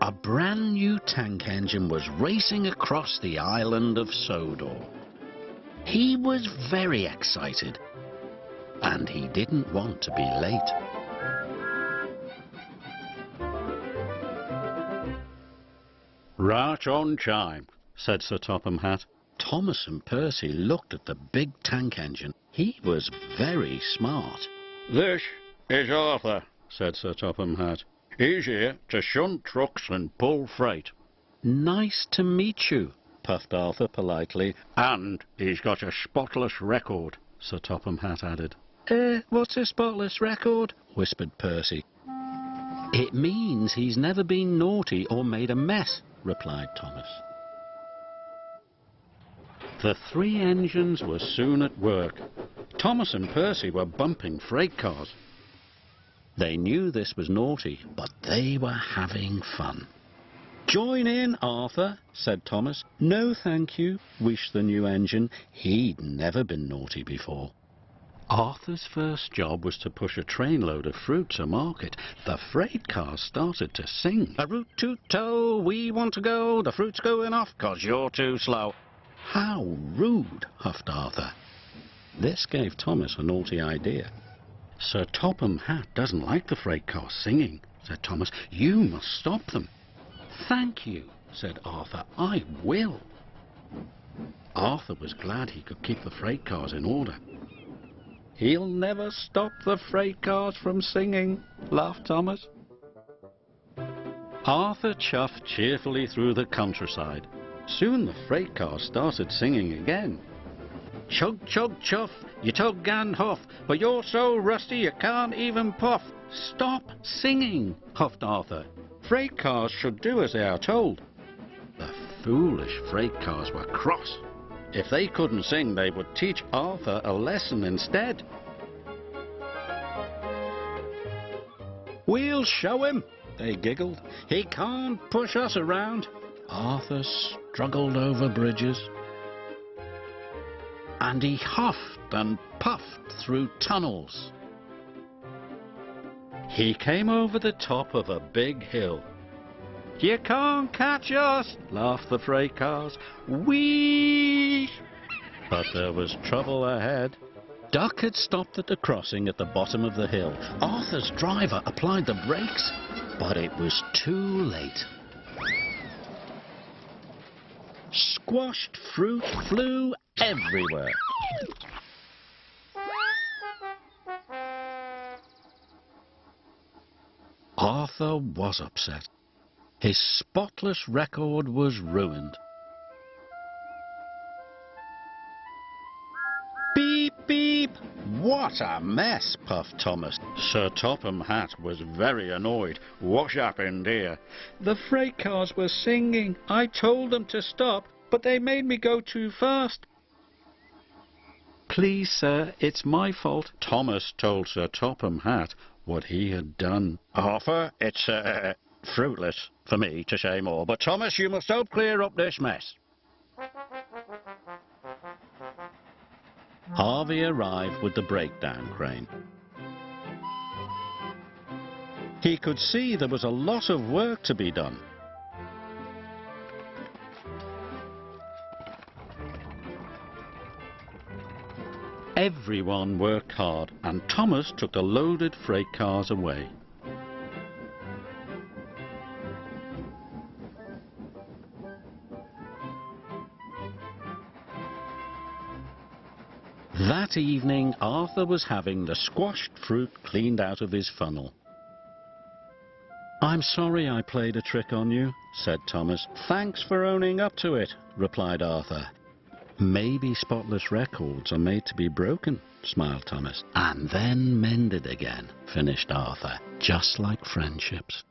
A brand new tank engine was racing across the island of Sodor. He was very excited, and he didn't want to be late. Right on time, said Sir Topham Hatt. Thomas and Percy looked at the big tank engine. He was very smart. This is Arthur, said Sir Topham Hatt. He's here to shunt trucks and pull freight. Nice to meet you, puffed Arthur politely. And he's got a spotless record, Sir Topham Hatt added. What's a spotless record? Whispered Percy. It means he's never been naughty or made a mess, replied Thomas. The three engines were soon at work. Thomas and Percy were bumping freight cars. They knew this was naughty, but they were having fun. Join in, Arthur, said Thomas. No, thank you, wished the new engine. He'd never been naughty before. Arthur's first job was to push a trainload of fruit to market. The freight cars started to sing. A root to tow, we want to go. The fruit's going off 'cause you're too slow. How rude, huffed Arthur. This gave Thomas a naughty idea. Sir Topham Hatt doesn't like the freight cars singing, said Thomas. You must stop them. Thank you, said Arthur. I will. Arthur was glad he could keep the freight cars in order. He'll never stop the freight cars from singing, laughed Thomas. Arthur chuffed cheerfully through the countryside. Soon the freight cars started singing again. Chug, chug, chuff, you tug and huff, but you're so rusty you can't even puff. Stop singing, huffed Arthur. Freight cars should do as they are told. The foolish freight cars were cross. If they couldn't sing, they would teach Arthur a lesson instead. We'll show him, they giggled. He can't push us around. Arthur struggled over bridges, and he huffed and puffed through tunnels. He came over the top of a big hill. You can't catch us, laughed the freight cars. Whee! But there was trouble ahead. Duck had stopped at the crossing at the bottom of the hill. Arthur's driver applied the brakes, but it was too late. Squashed fruit flew everywhere. Arthur was upset. His spotless record was ruined. Beep, beep! What a mess, puffed Thomas. Sir Topham Hatt was very annoyed. What's happened here? The freight cars were singing. I told them to stop, but they made me go too fast. Please, sir, it's my fault. Thomas told Sir Topham Hatt what he had done. Arthur, it's fruitless for me to say more, but Thomas, you must help clear up this mess. Harvey arrived with the breakdown crane. He could see there was a lot of work to be done. Everyone worked hard, and Thomas took the loaded freight cars away. That evening, Arthur was having the squashed fruit cleaned out of his funnel. I'm sorry I played a trick on you, said Thomas. Thanks for owning up to it, replied Arthur. Maybe spotless records are made to be broken, smiled Thomas. And then mended again, finished Arthur, just like friendships.